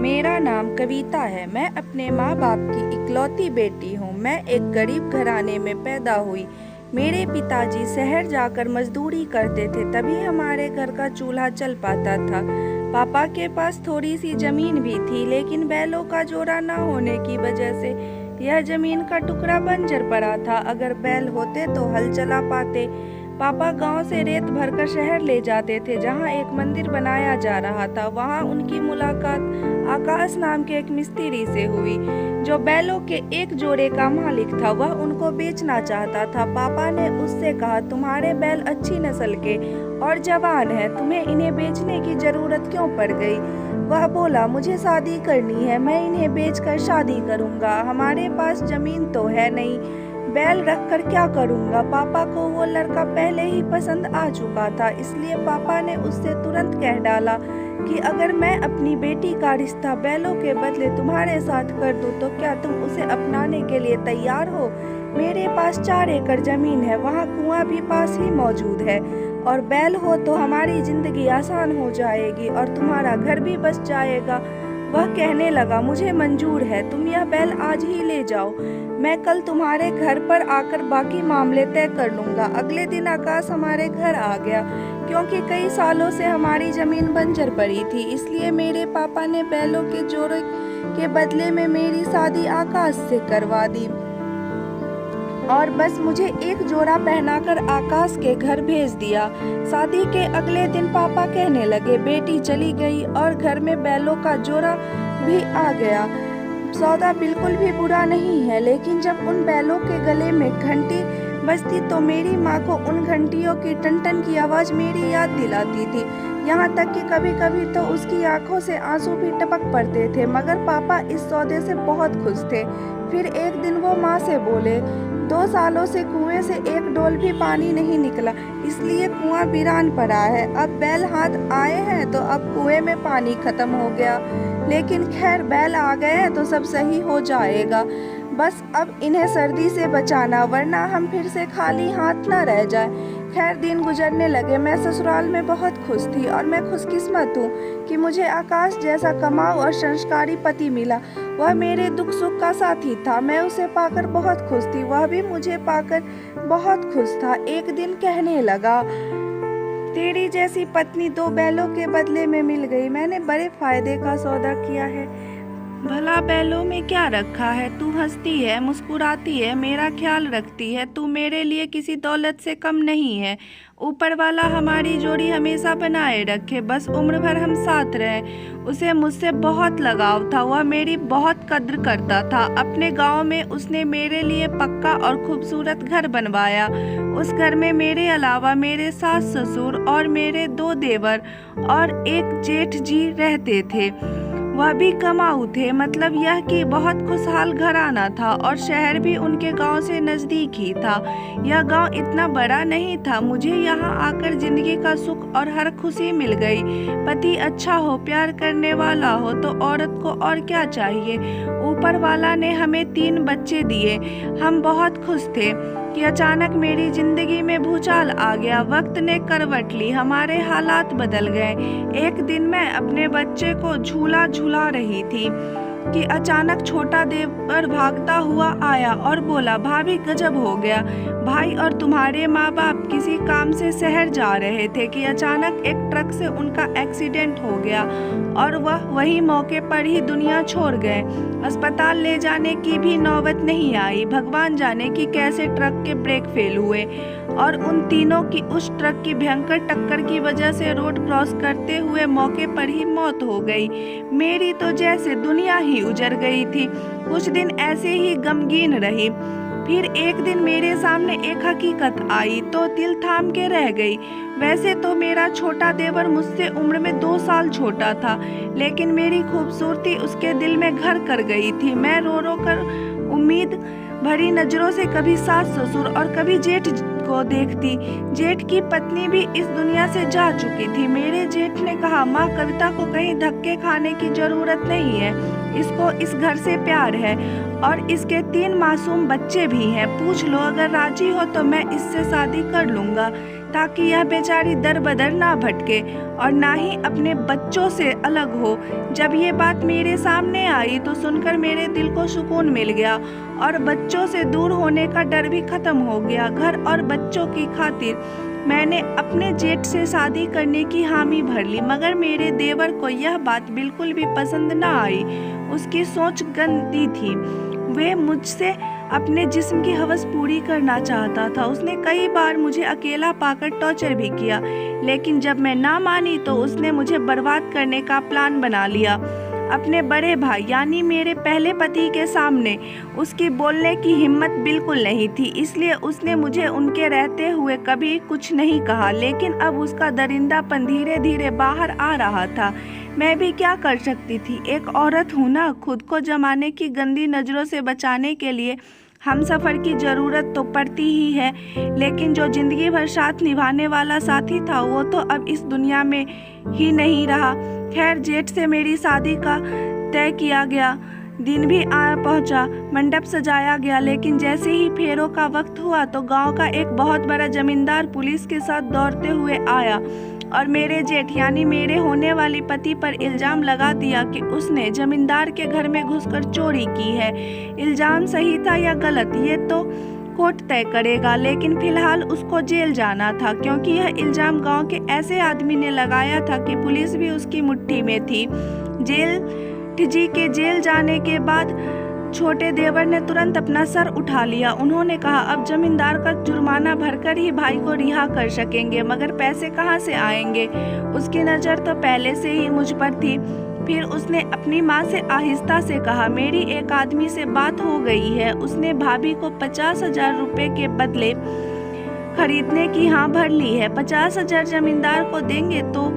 मेरा नाम कविता है। मैं अपने माँ बाप की इकलौती बेटी हूँ। मैं एक गरीब घराने में पैदा हुई। मेरे पिताजी शहर जाकर मजदूरी करते थे, तभी हमारे घर का चूल्हा चल पाता था। पापा के पास थोड़ी सी जमीन भी थी, लेकिन बैलों का जोड़ा ना होने की वजह से यह जमीन का टुकड़ा बंजर पड़ा था। अगर बैल होते तो हल चला पाते। पापा गांव से रेत भरकर शहर ले जाते थे, जहां एक मंदिर बनाया जा रहा था। वहां उनकी मुलाकात आकाश नाम के एक मिस्त्री से हुई, जो बैलों के एक जोड़े का मालिक था। वह उनको बेचना चाहता था। पापा ने उससे कहा, तुम्हारे बैल अच्छी नस्ल के और जवान हैं, तुम्हें इन्हें बेचने की जरूरत क्यों पड़ गई? वह बोला, मुझे शादी करनी है, मैं इन्हें बेचकर शादी करूंगा। हमारे पास जमीन तो है नहीं, बैल रखकर क्या करूंगा? पापा को वो लड़का पहले ही पसंद आ चुका था, इसलिए पापा ने उससे तुरंत कह डाला कि अगर मैं अपनी बेटी का रिश्ता बैलों के बदले तुम्हारे साथ कर दूं तो क्या तुम उसे अपनाने के लिए तैयार हो? मेरे पास 4 एकड़ जमीन है, वहाँ कुआं भी पास ही मौजूद है, और बैल हो तो हमारी जिंदगी आसान हो जाएगी और तुम्हारा घर भी बस जाएगा। वह कहने लगा, मुझे मंजूर है, तुम यह बैल आज ही ले जाओ, मैं कल तुम्हारे घर पर आकर बाकी मामले तय कर लूँगा। अगले दिन आकाश हमारे घर आ गया। क्योंकि कई सालों से हमारी जमीन बंजर पड़ी थी, इसलिए मेरे पापा ने बैलों के जोड़े के बदले में मेरी शादी आकाश से करवा दी और बस मुझे एक जोड़ा पहनाकर आकाश के घर भेज दिया। शादी के अगले दिन पापा कहने लगे, बेटी चली गई और घर में बैलों का जोड़ा भी आ गया। सौदा बिल्कुल भी बुरा नहीं है, लेकिन जब उन बैलों के गले में घंटी बजती तो मेरी माँ को उन घंटियों की टन-टन की आवाज़ मेरी याद दिलाती थी। यहाँ तक कि कभी-कभी तो उसकी आंखों से आंसू भी टपक पड़ते थे। मगर पापा इस सौदे से बहुत खुश थे। फिर एक दिन वो माँ से बोले, 2 सालों से कुएं से एक डोल भी पानी नहीं निकला, इसलिए कुआं वीरान पड़ा है। अब बैल हाथ आए हैं तो अब कुएं में पानी खत्म हो गया, लेकिन खैर बैल आ गए हैं तो सब सही हो जाएगा। बस अब इन्हें सर्दी से बचाना, वरना हम फिर से खाली हाथ ना रह जाए। खैर दिन गुजरने लगे। मैं ससुराल में बहुत खुश थी और मैं खुशकिस्मत हूँ कि मुझे आकाश जैसा कमाऊ और संस्कारी पति मिला। वह मेरे दुख सुख का साथी था। मैं उसे पाकर बहुत खुश थी, वह भी मुझे पाकर बहुत खुश था। एक दिन कहने लगा, तेरी जैसी पत्नी 2 बैलों के बदले में मिल गई। मैंने बड़े फायदे का सौदा किया है। भला बैलों में क्या रखा है? तू हंसती है, मुस्कुराती है, मेरा ख्याल रखती है, तू मेरे लिए किसी दौलत से कम नहीं है। ऊपर वाला हमारी जोड़ी हमेशा बनाए रखे, बस उम्र भर हम साथ रहें। उसे मुझसे बहुत लगाव था, वह मेरी बहुत कद्र करता था। अपने गांव में उसने मेरे लिए पक्का और खूबसूरत घर बनवाया। उस घर में मेरे अलावा मेरे सास ससुर और मेरे 2 देवर और एक जेठ जी रहते थे। वह भी कमाऊ थे, मतलब यह कि बहुत खुशहाल घराना था और शहर भी उनके गांव से नज़दीक ही था। यह गांव इतना बड़ा नहीं था। मुझे यहाँ आकर जिंदगी का सुख और हर खुशी मिल गई। पति अच्छा हो, प्यार करने वाला हो तो औरत को और क्या चाहिए। ऊपर वाला ने हमें 3 बच्चे दिए। हम बहुत खुश थे कि अचानक मेरी जिंदगी में भूचाल आ गया। वक्त ने करवट ली, हमारे हालात बदल गए। एक दिन मैं अपने बच्चे को झूला झूला रही थी कि अचानक छोटा देवर भागता हुआ आया और बोला, भाभी गजब हो गया। भाई और तुम्हारे माँ बाप किसी काम से शहर जा रहे थे कि अचानक एक ट्रक से उनका एक्सीडेंट हो गया और वह वही मौके पर ही दुनिया छोड़ गए। अस्पताल ले जाने की भी नौबत नहीं आई। भगवान जाने कि कैसे ट्रक के ब्रेक फेल हुए और उन तीनों की उस ट्रक की भयंकर टक्कर की वजह से रोड क्रॉस करते हुए मौके पर ही मौत हो गई। मेरी तो जैसे दुनिया ही उजड़ गई थी। कुछ दिन ऐसे ही गमगीन रही। फिर एक दिन मेरे सामने एक हकीकत आई तो दिल थाम के रह गई। वैसे तो मेरा छोटा देवर मुझसे उम्र में 2 साल छोटा था, लेकिन मेरी खूबसूरती उसके दिल में घर कर गई थी। मैं रो रो कर उम्मीद भरी नजरों से कभी सास ससुर और कभी जेठ को देखती। जेठ की पत्नी भी इस दुनिया से जा चुकी थी। मेरे जेठ ने कहा, माँ कविता को कहीं धक्के खाने की जरूरत नहीं है, इसको इस घर से प्यार है और इसके 3 मासूम बच्चे भी हैं। पूछ लो, अगर राजी हो तो मैं इससे शादी कर लूँगा। ताकि यह बेचारी दर बदर ना भटके और ना ही अपने बच्चों से अलग हो। जब ये बात मेरे सामने आई तो सुनकर मेरे दिल को सुकून मिल गया और बच्चों से दूर होने का डर भी खत्म हो गया। घर और बच्चों की खातिर मैंने अपने जेठ से शादी करने की हामी भर ली, मगर मेरे देवर को यह बात बिल्कुल भी पसंद न आई। उसकी सोच गंदी थी। वे मुझसे अपने जिस्म की हवस पूरी करना चाहता था। उसने कई बार मुझे अकेला पाकर टॉर्चर भी किया, लेकिन जब मैं ना मानी तो उसने मुझे बर्बाद करने का प्लान बना लिया। अपने बड़े भाई यानी मेरे पहले पति के सामने उसकी बोलने की हिम्मत बिल्कुल नहीं थी, इसलिए उसने मुझे उनके रहते हुए कभी कुछ नहीं कहा। लेकिन अब उसका दरिंदापन धीरे धीरे बाहर आ रहा था। मैं भी क्या कर सकती थी, एक औरत हूँ ना। खुद को जमाने की गंदी नज़रों से बचाने के लिए हम सफ़र की ज़रूरत तो पड़ती ही है, लेकिन जो ज़िंदगी भर साथ निभाने वाला साथी था वो तो अब इस दुनिया में ही नहीं रहा। खैर, जेठ से मेरी शादी का तय किया गया। दिन भी आ पहुंचा, मंडप सजाया गया, लेकिन जैसे ही फेरों का वक्त हुआ तो गांव का एक बहुत बड़ा जमींदार पुलिस के साथ दौड़ते हुए आया और मेरे जेठ यानी मेरे होने वाली पति पर इल्ज़ाम लगा दिया कि उसने जमींदार के घर में घुसकर चोरी की है। इल्ज़ाम सही था या गलत ये तो कोर्ट तय करेगा, लेकिन फिलहाल उसको जेल जाना था, क्योंकि यह इल्ज़ाम गांव के ऐसे आदमी ने लगाया था कि पुलिस भी उसकी मुट्ठी में थी। जी के जेल जाने के बाद छोटे देवर ने तुरंत अपना सर उठा लिया। उन्होंने कहा, अब जमींदार का जुर्माना भरकर ही भाई को रिहा कर सकेंगे, मगर पैसे कहाँ से आएंगे। उसकी नज़र तो पहले से ही मुझ पर थी। फिर उसने अपनी माँ से आहिस्ता से कहा, मेरी एक आदमी से बात हो गई है, उसने भाभी को 50,000 रुपये के बदले खरीदने की हाँ भर ली है। 50,000 जमींदार को देंगे तो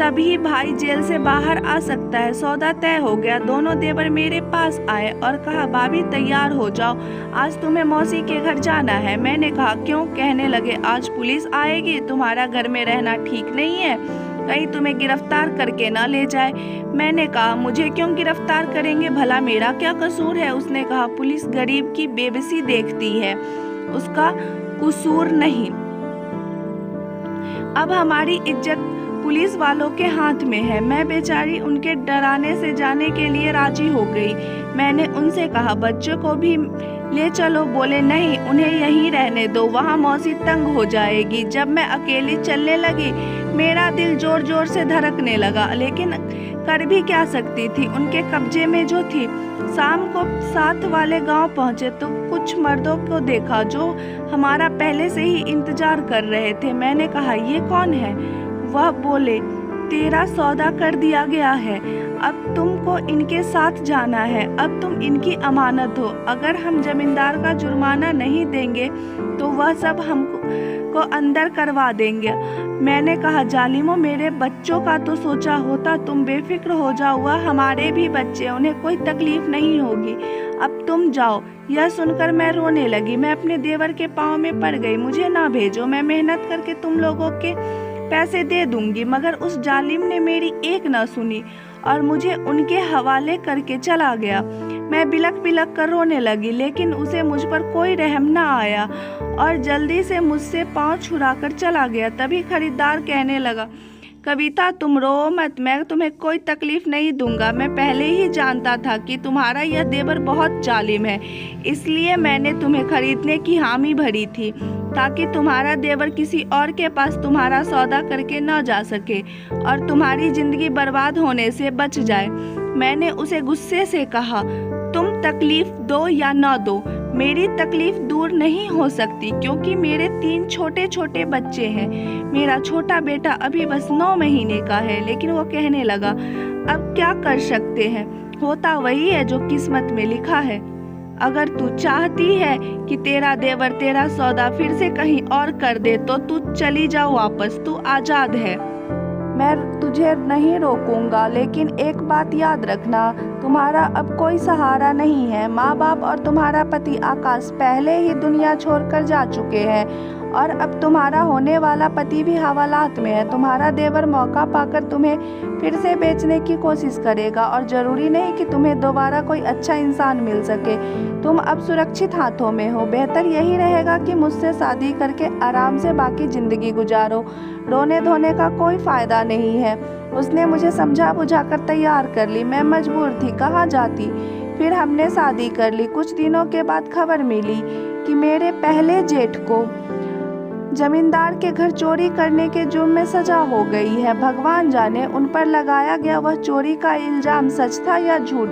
तभी भाई जेल से बाहर आ सकता है। सौदा तय हो गया। दोनों देवर मेरे पास आए और कहा, भाभी तैयार हो जाओ, आज तुम्हें मौसी के घर जाना है। मैंने कहा, क्यों? कहने लगे, आज पुलिस आएगी, तुम्हारा घर में रहना ठीक नहीं है, कहीं तुम्हें गिरफ्तार करके ना ले जाए। मैंने कहा, मुझे क्यों गिरफ्तार करेंगे, भला मेरा क्या कसूर है। उसने कहा, पुलिस गरीब की बेबसी देखती है, उसका कसूर नहीं। अब हमारी इज्जत पुलिस वालों के हाथ में है। मैं बेचारी उनके डराने से जाने के लिए राजी हो गई। मैंने उनसे कहा, बच्चों को भी ले चलो। बोले, नहीं, उन्हें यहीं रहने दो, वहाँ मौसी तंग हो जाएगी। जब मैं अकेली चलने लगी मेरा दिल जोर जोर से धड़कने लगा, लेकिन कर भी क्या सकती थी, उनके कब्जे में जो थी। शाम को साथ वाले गांव पहुंचे तो कुछ मर्दों को देखा जो हमारा पहले से ही इंतजार कर रहे थे। मैंने कहा, ये कौन है? वह बोले, तेरा सौदा कर दिया गया है, अब तुमको इनके साथ जाना है, अब तुम इनकी अमानत हो। अगर हम जमींदार का जुर्माना नहीं देंगे तो वह सब हमको अंदर करवा देंगे। मैंने कहा, जालिमो, मेरे बच्चों का तो सोचा होता, तुम बेफिक्र हो जाओ, वह हमारे भी बच्चे, उन्हें कोई तकलीफ नहीं होगी, अब तुम जाओ। यह सुनकर मैं रोने लगी। मैं अपने देवर के पाँव में पड़ गई। मुझे ना भेजो, मैं मेहनत करके तुम लोगों के पैसे दे दूंगी। मगर उस जालिम ने मेरी एक न सुनी और मुझे उनके हवाले करके चला गया। मैं बिलक बिलक कर रोने लगी, लेकिन उसे मुझ पर कोई रहम न आया और जल्दी से मुझसे पाँव छुड़ाकर चला गया। तभी खरीदार कहने लगा, कविता, तुम रो मत, मैं तुम्हें कोई तकलीफ नहीं दूंगा। मैं पहले ही जानता था कि तुम्हारा यह देवर बहुत जालिम है, इसलिए मैंने तुम्हें खरीदने की हामी भरी थी, ताकि तुम्हारा देवर किसी और के पास तुम्हारा सौदा करके न जा सके और तुम्हारी जिंदगी बर्बाद होने से बच जाए। मैंने उसे गुस्से से कहा, तुम तकलीफ दो या न दो, मेरी तकलीफ दूर नहीं हो सकती, क्योंकि मेरे 3 छोटे छोटे बच्चे हैं। मेरा छोटा बेटा अभी बस 9 महीने का है। लेकिन वो कहने लगा, अब क्या कर सकते हैं, होता वही है जो किस्मत में लिखा है। अगर तू चाहती है कि तेरा देवर तेरा सौदा फिर से कहीं और कर दे तो तू चली जा वापस, तू आज़ाद है, मैं तुझे नहीं रोकूंगा। लेकिन एक बात याद रखना, तुम्हारा अब कोई सहारा नहीं है। माँ बाप और तुम्हारा पति आकाश पहले ही दुनिया छोड़कर जा चुके हैं और अब तुम्हारा होने वाला पति भी हवालात में है। तुम्हारा देवर मौका पाकर तुम्हें फिर से बेचने की कोशिश करेगा और ज़रूरी नहीं कि तुम्हें दोबारा कोई अच्छा इंसान मिल सके। तुम अब सुरक्षित हाथों में हो। बेहतर यही रहेगा कि मुझसे शादी करके आराम से बाकी ज़िंदगी गुजारो। रोने धोने का कोई फ़ायदा नहीं है। उसने मुझे समझा बुझा कर तैयार कर ली। मैं मजबूर थी, कहाँ जाती। फिर हमने शादी कर ली। कुछ दिनों के बाद खबर मिली कि मेरे पहले जेठ को जमींदार के घर चोरी करने के जुर्म में सजा हो गई है। भगवान जाने उन पर लगाया गया वह चोरी का इल्जाम सच था या झूठ,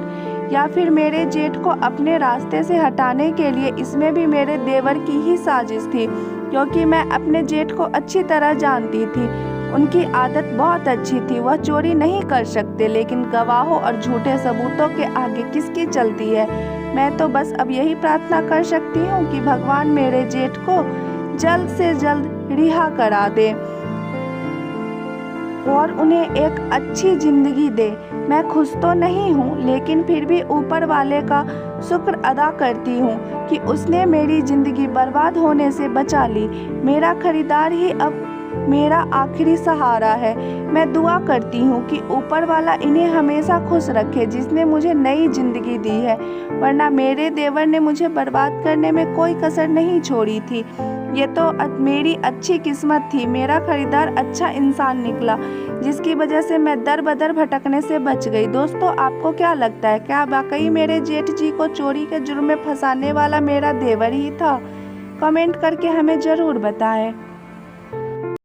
या फिर मेरे जेठ को अपने रास्ते से हटाने के लिए इसमें भी मेरे देवर की ही साजिश थी। क्योंकि मैं अपने जेठ को अच्छी तरह जानती थी। उनकी आदत बहुत अच्छी थी। वह चोरी नहीं कर सकते, लेकिन गवाहों और झूठे सबूतों के आगे किसकी चलती है। मैं तो बस अब यही प्रार्थना कर सकती हूँ कि भगवान मेरे जेठ को जल्द से जल्द रिहा करा दे और उन्हें एक अच्छी जिंदगी दे। मैं खुश तो नहीं हूँ, लेकिन फिर भी ऊपर वाले का शुक्र अदा करती हूँ कि उसने मेरी ज़िंदगी बर्बाद होने से बचा ली। मेरा खरीदार ही अब मेरा आखिरी सहारा है। मैं दुआ करती हूँ कि ऊपर वाला इन्हें हमेशा खुश रखे, जिसने मुझे नई ज़िंदगी दी है, वरना मेरे देवर ने मुझे बर्बाद करने में कोई कसर नहीं छोड़ी थी। ये तो मेरी अच्छी किस्मत थी। मेरा खरीदार अच्छा इंसान निकला, जिसकी वजह से मैं दर बदर भटकने से बच गई। दोस्तों, आपको क्या लगता है, क्या वाकई मेरे जेठ जी को चोरी के जुर्म में फंसाने वाला मेरा देवर ही था? कमेंट करके हमें ज़रूर बताएं।